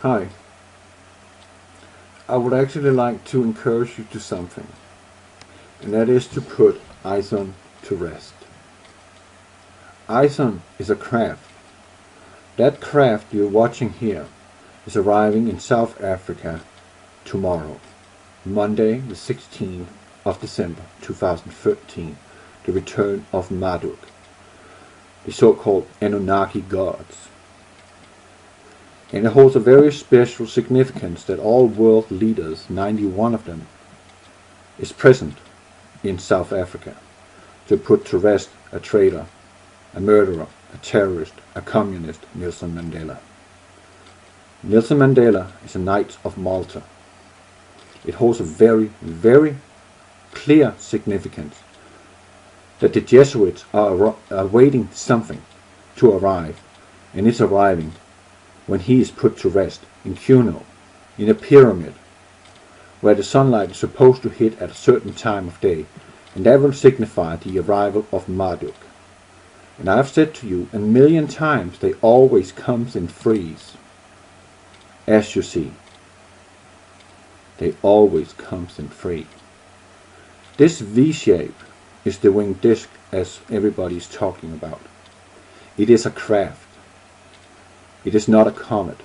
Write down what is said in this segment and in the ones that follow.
Hi. I would actually like to encourage you to something, and that is to put ISON to rest. ISON is a craft. That craft you're watching here is arriving in South Africa tomorrow, Monday the 16th of December 2013, the return of Marduk, the so-called Anunnaki gods. And it holds a very special significance that all world leaders, 91 of them, is present in South Africa to put to rest a traitor, a murderer, a terrorist, a communist, Nelson Mandela. Nelson Mandela is a Knight of Malta. It holds a very, very clear significance that the Jesuits are awaiting something to arrive, and it's arriving when he is put to rest in Kuno, in a pyramid, where the sunlight is supposed to hit at a certain time of day, and that will signify the arrival of Marduk. And I've said to you a million times, they always comes in threes, as you see. They always comes in three. This V-shape is the winged disc, as everybody is talking about. It is a craft. It is not a comet.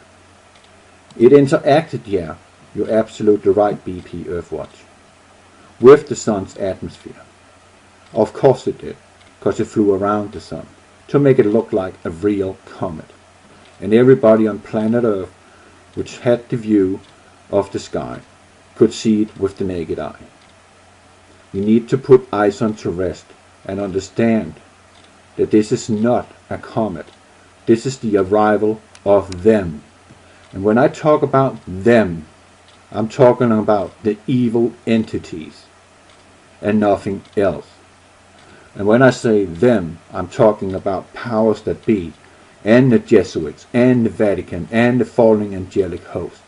It interacted, yeah, you're absolutely right, BP Earthwatch, with the sun's atmosphere. Of course it did, because it flew around the sun to make it look like a real comet. And everybody on planet Earth, which had the view of the sky, could see it with the naked eye. We need to put ISON to rest and understand that this is not a comet. This is the arrival of them. And when I talk about them, I'm talking about the evil entities and nothing else. And when I say them, I'm talking about powers that be, and the Jesuits, and the Vatican, and the fallen angelic host.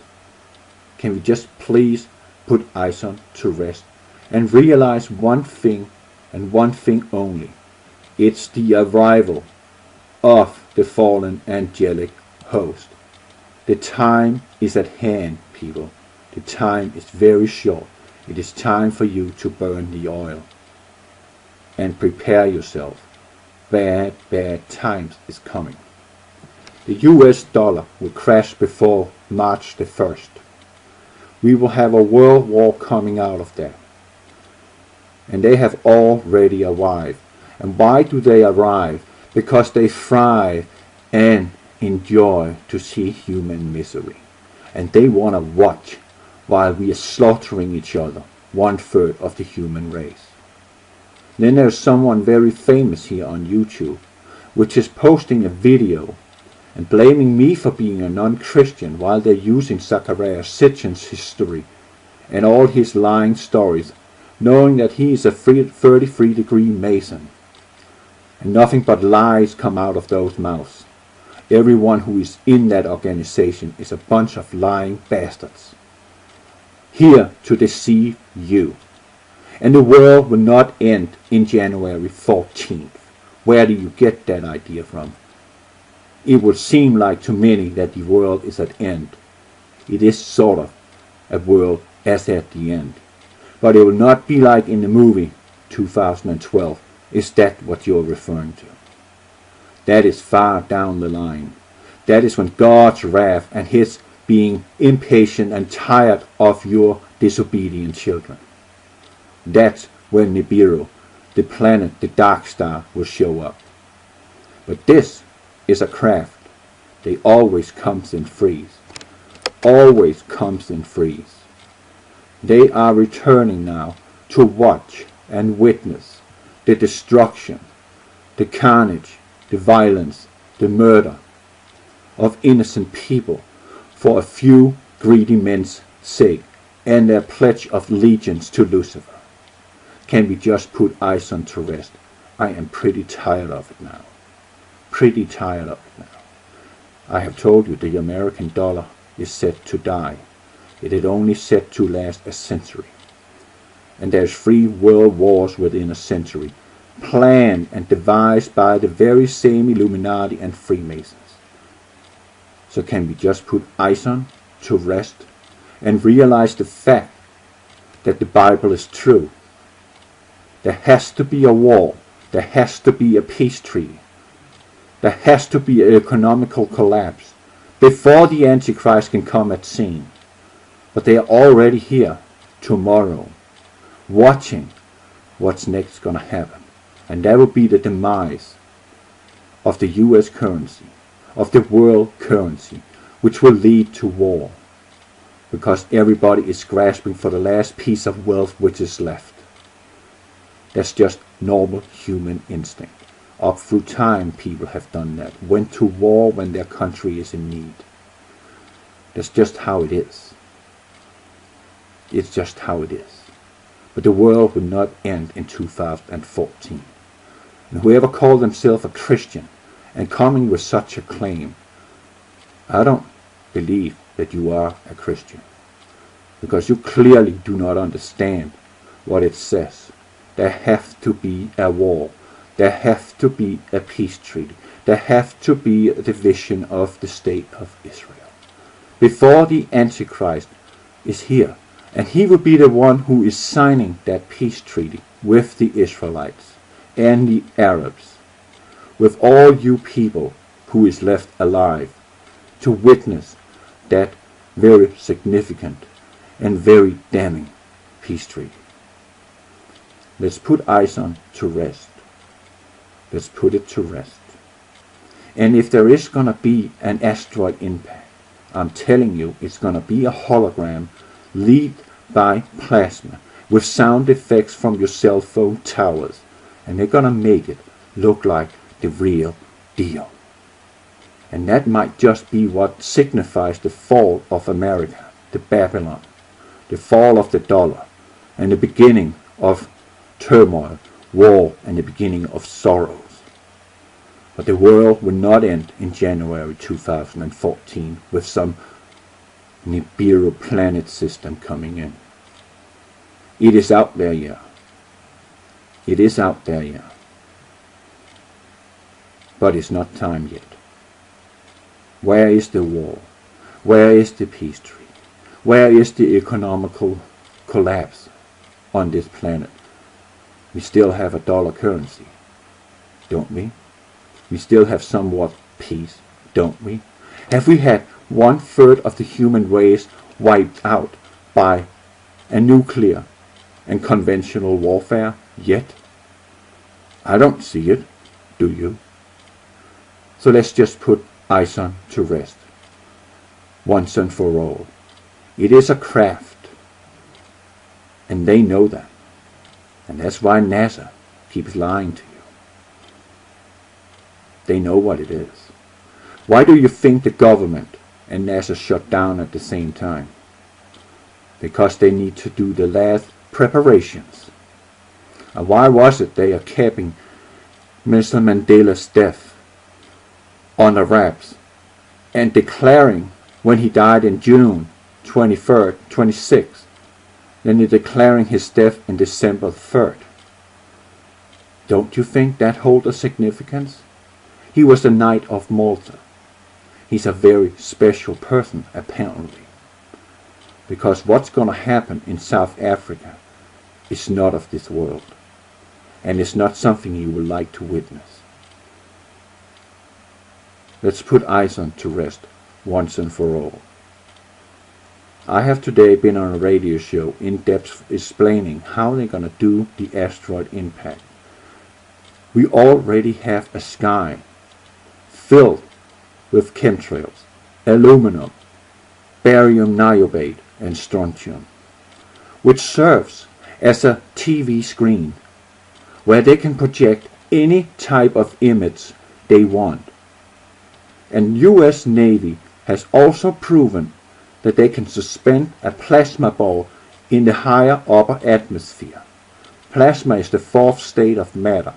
Can we just please put ISON to rest and realize one thing, and one thing only? It's the arrival of the fallen angelic host. The time is at hand, people. The time is very short. It is time for you to burn the oil and prepare yourself. Bad times is coming. The US dollar will crash before March the 1st. We will have a world war coming out of that. And they have already arrived. And why do they arrive? Because they thrive and enjoy to see human misery. And they want to watch while we are slaughtering each other, 1/3 of the human race. Then there's someone very famous here on YouTube, which is posting a video and blaming me for being a non-Christian while they're using Zachariah Sitchin's history and all his lying stories, knowing that he is a 33-degree Mason. And nothing but lies come out of those mouths. Everyone who is in that organization is a bunch of lying bastards, here to deceive you. And the world will not end in January 14th. Where do you get that idea from? It would seem like to many that the world is at end. It is sort of a world as at the end. But it will not be like in the movie 2012. Is that what you're referring to? That is far down the line. That is when God's wrath and His being impatient and tired of your disobedient children. That's when Nibiru, the planet, the dark star, will show up. But this is a craft. They always comes in threes. Always comes in threes. They are returning now to watch and witness the destruction, the carnage, the violence, the murder of innocent people for a few greedy men's sake and their pledge of allegiance to Lucifer. Can we just put ISON to rest? I am pretty tired of it now. Pretty tired of it now. I have told you the American dollar is set to die. It is only set to last a century. And there's 3 world wars within a century, planned and devised by the very same Illuminati and Freemasons. So can we just put ISON to rest and realize the fact that the Bible is true. There has to be a war. There has to be a peace treaty. There has to be an economical collapse before the Antichrist can come at scene. But they are already here tomorrow, watching what's next going to happen. And that will be the demise of the US currency, of the world currency, which will lead to war. Because everybody is grasping for the last piece of wealth which is left. That's just normal human instinct. Up through time people have done that. Went to war when their country is in need. That's just how it is. It's just how it is. But the world will not end in 2014. And whoever calls themselves a Christian and coming with such a claim, I don't believe that you are a Christian, because you clearly do not understand what it says. There have to be a war. There have to be a peace treaty. There have to be a division of the state of Israel before the Antichrist is here. And he will be the one who is signing that peace treaty with the Israelites and the Arabs, with all you people who is left alive, to witness that very significant and very damning peace treaty. Let's put ISON to rest. Let's put it to rest. And if there is going to be an asteroid impact, I'm telling you, it's going to be a hologram lit by plasma with sound effects from your cell phone towers. And they're going to make it look like the real deal. And that might just be what signifies the fall of America, the Babylon, the fall of the dollar, and the beginning of turmoil, war, and the beginning of sorrows. But the world will not end in January 2014 with some Nibiru planet system coming in. It is out there, yeah. It is out there, yeah. But it's not time yet. Where is the war? Where is the peace treaty? Where is the economical collapse on this planet? We still have a dollar currency, don't we? We still have somewhat peace, don't we? Have we had 1/3 of the human race wiped out by a nuclear and conventional warfare yet? I don't see it, do you? So let's just put ISON to rest, once and for all. It is a craft, and they know that. And that's why NASA keeps lying to you. They know what it is. Why do you think the government and NASA shut down at the same time? Because they need to do the last preparations. And why was it they are keeping Mr. Mandela's death on the wraps and declaring when he died in June 23rd, 26th, then they're declaring his death in December 3rd. Don't you think that holds a significance? He was the Knight of Malta. He's a very special person, apparently. Because what's going to happen in South Africa is not of this world. And it's not something you would like to witness. Let's put ISON to rest once and for all. I have today been on a radio show in depth explaining how they're going to do the asteroid impact. We already have a sky filled with chemtrails, aluminum, barium niobate, and strontium, which serves as a TV screen where they can project any type of image they want. And US Navy has also proven that they can suspend a plasma ball in the higher upper atmosphere. Plasma is the fourth state of matter.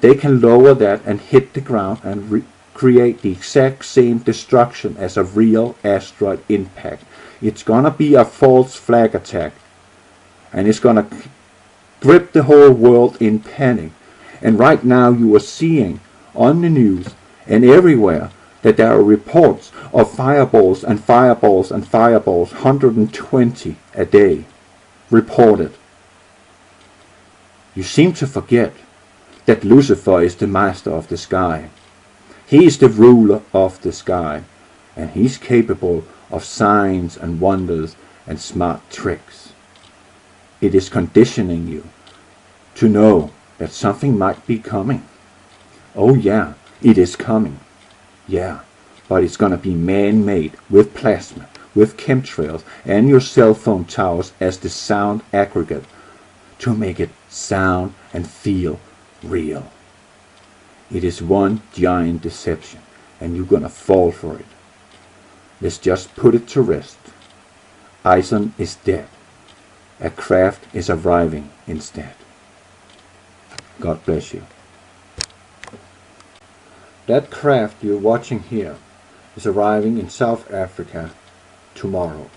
They can lower that and hit the ground and create the exact same destruction as a real asteroid impact. It's gonna be a false flag attack, and it's gonna grip the whole world in panic. And right now you are seeing on the news and everywhere that there are reports of fireballs and fireballs and fireballs, 120 a day, reported. You seem to forget that Lucifer is the master of the sky. He is the ruler of the sky, and he's capable of signs and wonders and smart tricks. It is conditioning you to know that something might be coming. Oh yeah, it is coming. Yeah, but it's gonna be man-made, with plasma, with chemtrails, and your cell phone towers as the sound aggregate to make it sound and feel real. It is one giant deception, and you're gonna fall for it. Let's just put it to rest. ISON is dead. A craft is arriving instead. God bless you. That craft you're watching here is arriving in South Africa tomorrow,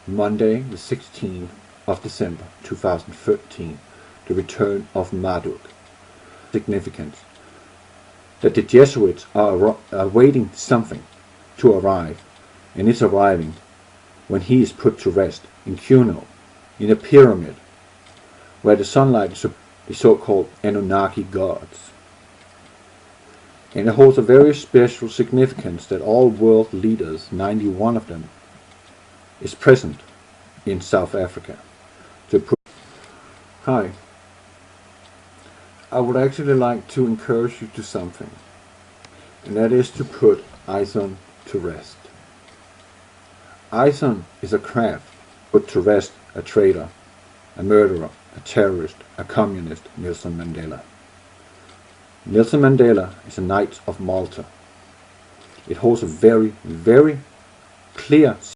Monday the 16th of December 2013, the return of Marduk. Significance that the Jesuits are awaiting something to arrive, and it's arriving when he is put to rest in Kuno, in a pyramid where the sunlight is the so-called Anunnaki gods. And it holds a very special significance that all world leaders, 91 of them, is present in South Africa. Hi. I would actually like to encourage you to something, and that is to put ISON to rest. ISON is a craft put to rest a traitor, a murderer, a terrorist, a communist, Nelson Mandela. Nelson Mandela is a Knight of Malta. It holds a very, very clear